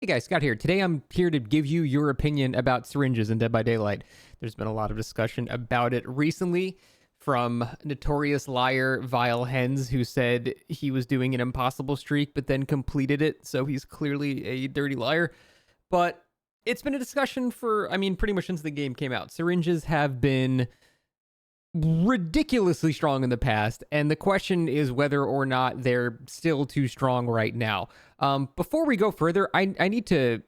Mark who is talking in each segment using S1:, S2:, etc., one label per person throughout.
S1: Hey guys, Scott here. Today I'm here to give you your opinion about syringes in Dead by Daylight. There's been a lot of discussion about it recently from notorious liar Vile Hens, who said he was doing an impossible streak but then completed it, so he's clearly a dirty liar. But it's been a discussion for, pretty much since the game came out. Syringes have been ridiculously strong in the past, and the question is whether or not they're still too strong right now. Before we go further, I need to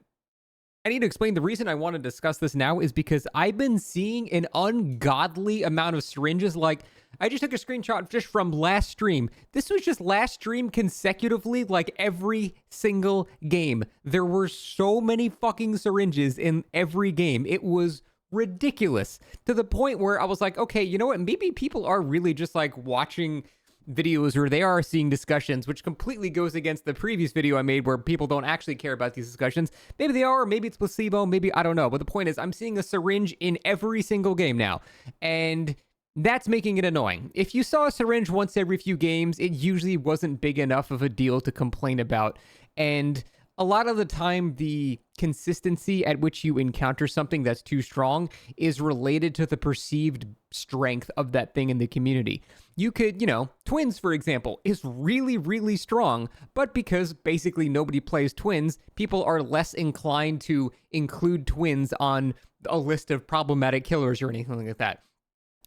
S1: explain the reason I want to discuss this now is because I've been seeing an ungodly amount of syringes. Like, I just took a screenshot just from last stream. This was just last stream consecutively, like every single game. There were so many fucking syringes in every game. It was ridiculous, to the point where I was like, okay, you know what? Maybe people are really just like watching videos or they are seeing discussions, which completely goes against the previous video I made where people don't actually care about these discussions. Maybe they are, or maybe it's placebo, maybe I don't know. But the point is, I'm seeing a syringe in every single game now, and that's making it annoying. If you saw a syringe once every few games, it usually wasn't big enough of a deal to complain about. And a lot of the time, the consistency at which you encounter something that's too strong is related to the perceived strength of that thing in the community. You could, Twins, for example, is really, really strong, but because basically nobody plays Twins, people are less inclined to include Twins on a list of problematic killers or anything like that.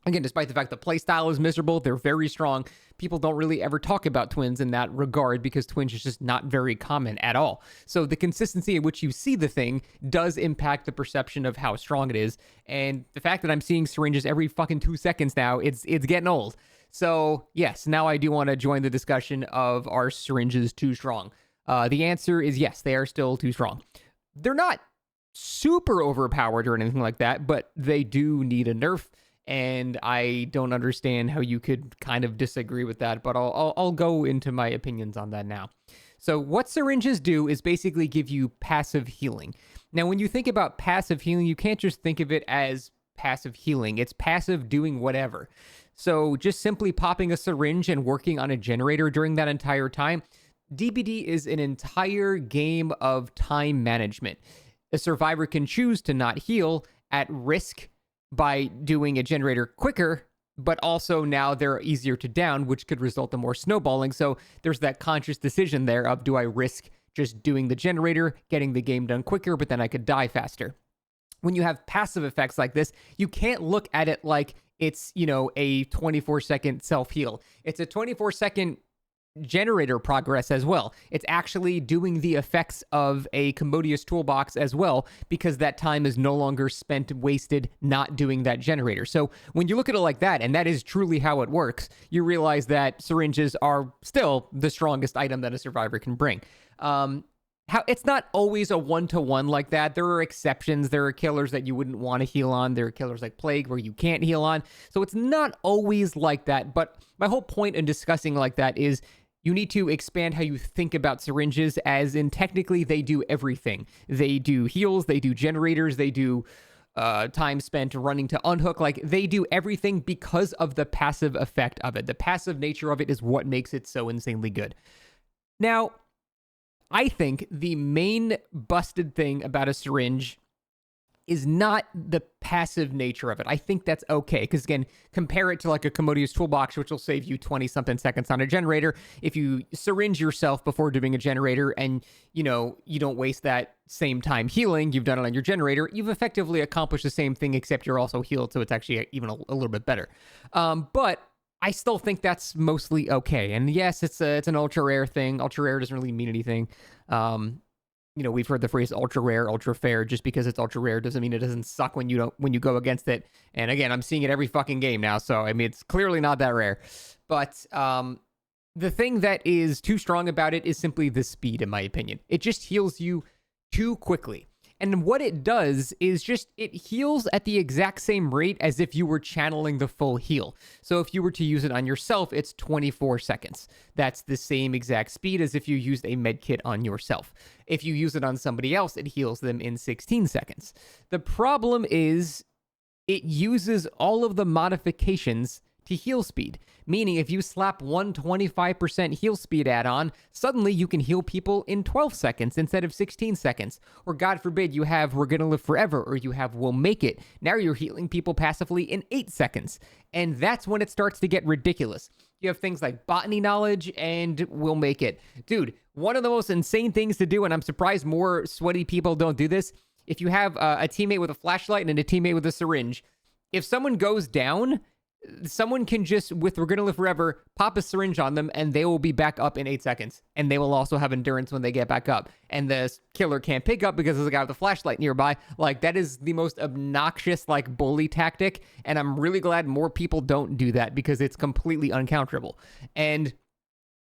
S1: Again, despite the fact the playstyle is miserable, they're very strong. People don't really ever talk about Twins in that regard because Twins is just not very common at all. So the consistency at which you see the thing does impact the perception of how strong it is. And the fact that I'm seeing syringes every fucking 2 seconds now, it's getting old. So yes, now I do want to join the discussion of are syringes too strong? The answer is yes, they are still too strong. They're not super overpowered or anything like that, but they do need a nerf. And I don't understand how you could kind of disagree with that, but I'll go into my opinions on that now. So what syringes do is basically give you passive healing. Now, when you think about passive healing, you can't just think of it as passive healing. It's passive doing whatever. So just simply popping a syringe and working on a generator during that entire time, DBD is an entire game of time management. A survivor can choose to not heal at risk by doing a generator quicker, but also now they're easier to down, which could result in more snowballing. So there's that conscious decision there of, do I risk just doing the generator, getting the game done quicker, but then I could die faster? When you have passive effects like this, you can't look at it like it's, a 24-second self-heal. It's a 24-second generator progress as well. It's actually doing the effects of a commodious toolbox as well, because that time is no longer spent wasted not doing that generator. So when you look at it like that, and that is truly how it works, you realize that syringes are still the strongest item that a survivor can bring. It's not always a one-to-one like that. There are exceptions. There are killers that you wouldn't want to heal on. There are killers like Plague where you can't heal on. So it's not always like that. But my whole point in discussing like that is you need to expand how you think about syringes, as in technically they do everything. They do heals, they do generators, they do time spent running to unhook. Like, they do everything because of the passive effect of it. The passive nature of it is what makes it so insanely good. Now, I think the main busted thing about a syringe is not the passive nature of it. I think that's okay, because again, compare it to like a commodious toolbox, which will save you 20-something seconds on a generator. If you syringe yourself before doing a generator and, you don't waste that same time healing, you've done it on your generator, you've effectively accomplished the same thing, except you're also healed, so it's actually even a little bit better. But I still think that's mostly okay. And yes, it's an ultra rare thing. Ultra rare doesn't really mean anything. We've heard the phrase ultra rare, ultra fair. Just because it's ultra rare doesn't mean it doesn't suck when you go against it. And again, I'm seeing it every fucking game now, so it's clearly not that rare. But the thing that is too strong about it is simply the speed, in my opinion. It just heals you too quickly. And what it does is it heals at the exact same rate as if you were channeling the full heal. So if you were to use it on yourself, it's 24 seconds. That's the same exact speed as if you used a med kit on yourself. If you use it on somebody else, it heals them in 16 seconds. The problem is it uses all of the modifications to heal speed. Meaning, if you slap one 25% heal speed add-on, suddenly you can heal people in 12 seconds instead of 16 seconds. Or God forbid you have We're Gonna Live Forever, or you have We'll Make It. Now you're healing people passively in 8 seconds. And that's when it starts to get ridiculous. You have things like Botany Knowledge and We'll Make It. Dude, one of the most insane things to do, and I'm surprised more sweaty people don't do this, if you have a teammate with a flashlight and a teammate with a syringe, if someone goes down, someone can just, with We're Gonna Live Forever, pop a syringe on them and they will be back up in 8 seconds. And they will also have endurance when they get back up. And the killer can't pick up because there's a guy with a flashlight nearby. Like, that is the most obnoxious, like, bully tactic. And I'm really glad more people don't do that because it's completely uncounterable. And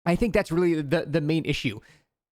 S1: I think that's really the main issue.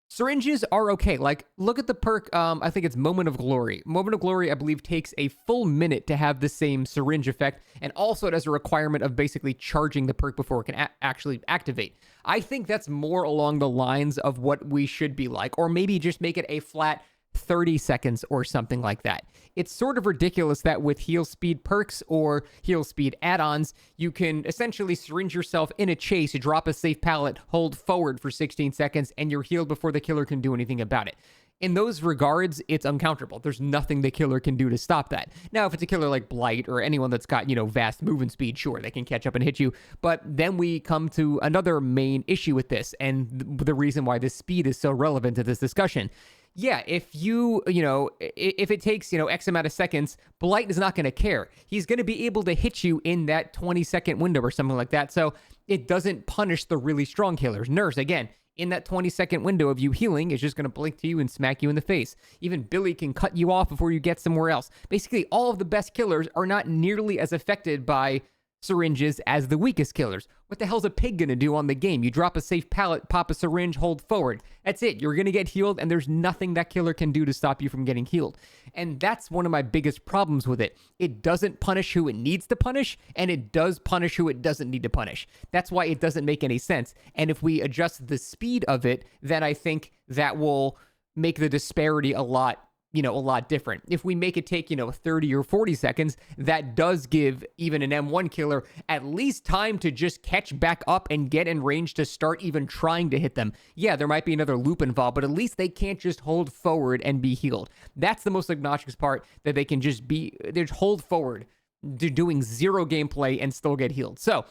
S1: Syringes are okay. Like, look at the perk, I think it's Moment of Glory. Moment of Glory, I believe, takes a full minute to have the same syringe effect, and also it has a requirement of basically charging the perk before it can actually activate. I think that's more along the lines of what we should be like, or maybe just make it a flat 30 seconds or something like that. It's sort of ridiculous that with heal speed perks or heal speed add-ons, you can essentially syringe yourself in a chase, drop a safe pallet, hold forward for 16 seconds, and you're healed before the killer can do anything about it. In those regards, it's uncounterable. There's nothing the killer can do to stop that. Now, if it's a killer like Blight or anyone that's got, vast movement speed, sure, they can catch up and hit you. But then we come to another main issue with this, and the reason why this speed is so relevant to this discussion. Yeah, if if it takes, X amount of seconds, Blight is not going to care. He's going to be able to hit you in that 20-second window or something like that. So it doesn't punish the really strong killers. Nurse, again, in that 20-second window of you healing, is just going to blink to you and smack you in the face. Even Billy can cut you off before you get somewhere else. Basically, all of the best killers are not nearly as affected by syringes as the weakest killers. What the hell's a pig gonna do on the game? You drop a safe pallet, pop a syringe, hold forward. That's it. You're gonna get healed, and there's nothing that killer can do to stop you from getting healed. And that's one of my biggest problems with it. It doesn't punish who it needs to punish, and it does punish who it doesn't need to punish. That's why it doesn't make any sense. And if we adjust the speed of it, then I think that will make the disparity a lot different. If we make it take, 30 or 40 seconds, that does give even an M1 killer at least time to just catch back up and get in range to start even trying to hit them. Yeah, there might be another loop involved, but at least they can't just hold forward and be healed. That's the most obnoxious part, that they can just hold forward, doing zero gameplay and still get healed. So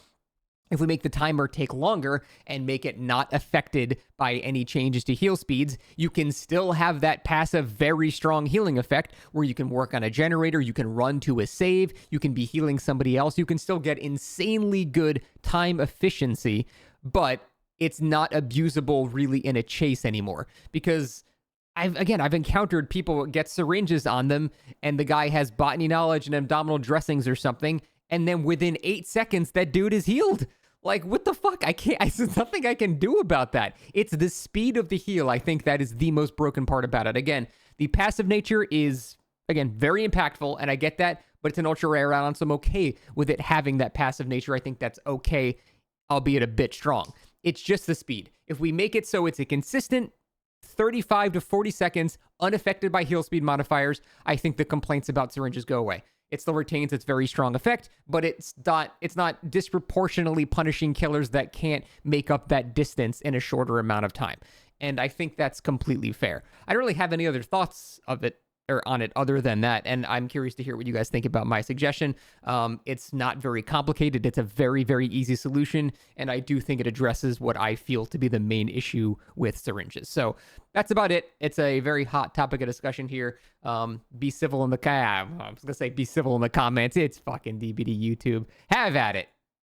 S1: if we make the timer take longer and make it not affected by any changes to heal speeds, you can still have that passive, very strong healing effect where you can work on a generator, you can run to a save, you can be healing somebody else, you can still get insanely good time efficiency, but it's not abusable really in a chase anymore. Because I've encountered people get syringes on them and the guy has Botany Knowledge and abdominal dressings or something, and then within 8 seconds, that dude is healed. Like, what the fuck? There's nothing I can do about that. It's the speed of the heal. I think that is the most broken part about it. Again, the passive nature is, very impactful, and I get that, but it's an ultra rare add-on, so I'm okay with it having that passive nature. I think that's okay, albeit a bit strong. It's just the speed. If we make it so it's a consistent 35 to 40 seconds, unaffected by heal speed modifiers, I think the complaints about syringes go away. It still retains its very strong effect, but it's not disproportionately punishing killers that can't make up that distance in a shorter amount of time. And I think that's completely fair. I don't really have any other thoughts of it or on it other than that, and I'm curious to hear what you guys think about my suggestion. It's not very complicated. It's a very, very easy solution, and I do think it addresses what I feel to be the main issue with syringes. So that's about it. It's a very hot topic of discussion here. Be civil in the I was gonna say be civil in the comments. It's fucking DBD YouTube. Have at it.